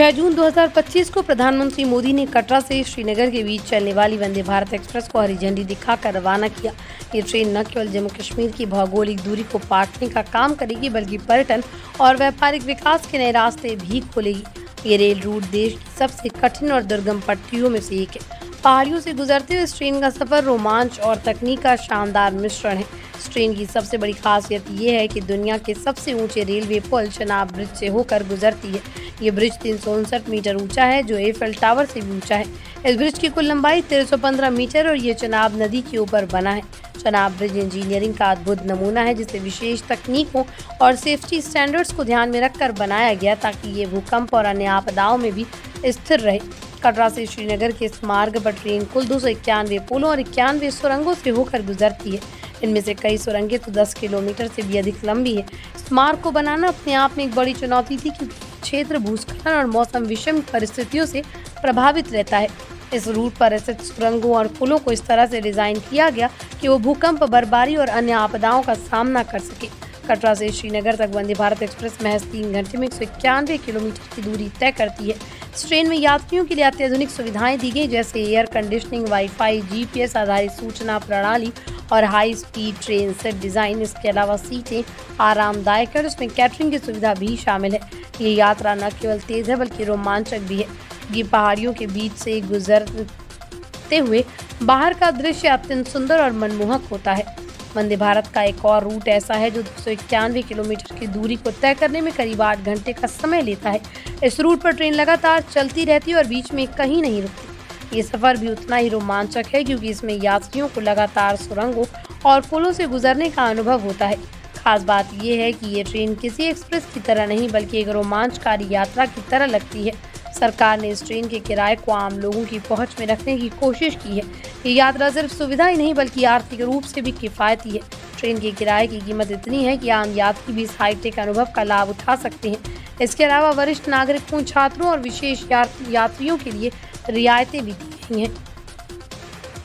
6 जून 2025 को प्रधानमंत्री मोदी ने कटरा से श्रीनगर के बीच चलने वाली वंदे भारत एक्सप्रेस को हरी झंडी दिखाकर रवाना किया। ये ट्रेन न केवल जम्मू कश्मीर की भौगोलिक दूरी को पाटने का काम करेगी बल्कि पर्यटन और व्यापारिक विकास के नए रास्ते भी खोलेगी। ये रेल रूट देश की सबसे कठिन और दुर्गम पट्टियों में से एक है। पहाड़ियों से गुजरते हुए इस ट्रेन का सफर रोमांच और तकनीक का शानदार मिश्रण है। इस ट्रेन की सबसे बड़ी खासियत ये है कि दुनिया के सबसे ऊंचे रेलवे पुल चनाब ब्रिज से होकर गुजरती है। ये ब्रिज 359 मीटर ऊंचा है, जो एफएल टावर से भी ऊंचा है। इस ब्रिज की कुल लंबाई 1315 मीटर और ये चनाब नदी के ऊपर बना है। चनाब ब्रिज इंजीनियरिंग का अद्भुत नमूना है, जिसे विशेष तकनीकों और सेफ्टी स्टैंडर्ड्स को ध्यान में रखकर बनाया गया ताकि ये भूकंप और अन्य आपदाओं में भी स्थिर रहे। कटरा से श्रीनगर के इस मार्ग पर ट्रेन कुल 291 पुलों और 91 सुरंगों से होकर गुजरती है। इनमें से कई सुरंगें तो 10 किलोमीटर से भी अधिक लंबी है। इस मार्ग को बनाना अपने आप में एक बड़ी चुनौती थी, क्योंकि क्षेत्र भूस्खलन और मौसम विषम परिस्थितियों से प्रभावित रहता है। इस रूट पर स्थित सुरंगों और पुलों को इस तरह से डिजाइन किया गया कि वो भूकंप, बर्फबारी और अन्य आपदाओं का सामना कर सके। कटरा से श्रीनगर तक वंदे भारत एक्सप्रेस महज 3 घंटे में 191 किलोमीटर की दूरी तय करती है। इस ट्रेन में यात्रियों के लिए अत्याधुनिक सुविधाएं दी गई, जैसे एयर कंडीशनिंग, वाईफाई, जीपीएस आधारित सूचना प्रणाली और high speed train set design. इसके अलावा सीटें आरामदायक है और इसमें कैटरिंग की सुविधा भी शामिल है। ये यात्रा न केवल तेज है बल्कि रोमांचक भी है। ये पहाड़ियों के बीच से गुजरते हुए बाहर का दृश्य अत्यंत सुंदर और मनमोहक होता है। वंदे भारत का एक और रूट ऐसा है जो 291 किलोमीटर की दूरी को तय करने में करीब 8 घंटे का समय लेता है। इस रूट पर ट्रेन लगातार चलती रहती है और बीच में कहीं नहीं रुकती। ये सफर भी उतना ही रोमांचक है, क्योंकि इसमें यात्रियों को लगातार सुरंगों और पुलों से गुजरने का अनुभव होता है। खास बात यह है कि ये ट्रेन किसी एक्सप्रेस की तरह नहीं बल्कि एक रोमांचकारी यात्रा की तरह लगती है। सरकार ने इस ट्रेन के किराए को आम लोगों की पहुंच में रखने की कोशिश की है। ये यात्रा सिर्फ सुविधा ही नहीं बल्कि आर्थिक रूप से भी किफायती है। ट्रेन के किराए की कीमत इतनी है कि आम यात्री भी इस हाईटेक अनुभव का लाभ उठा सकते हैं। इसके अलावा वरिष्ठ नागरिकों, छात्रों और विशेष यात्रियों के लिए रियायतें भी दी गई हैं।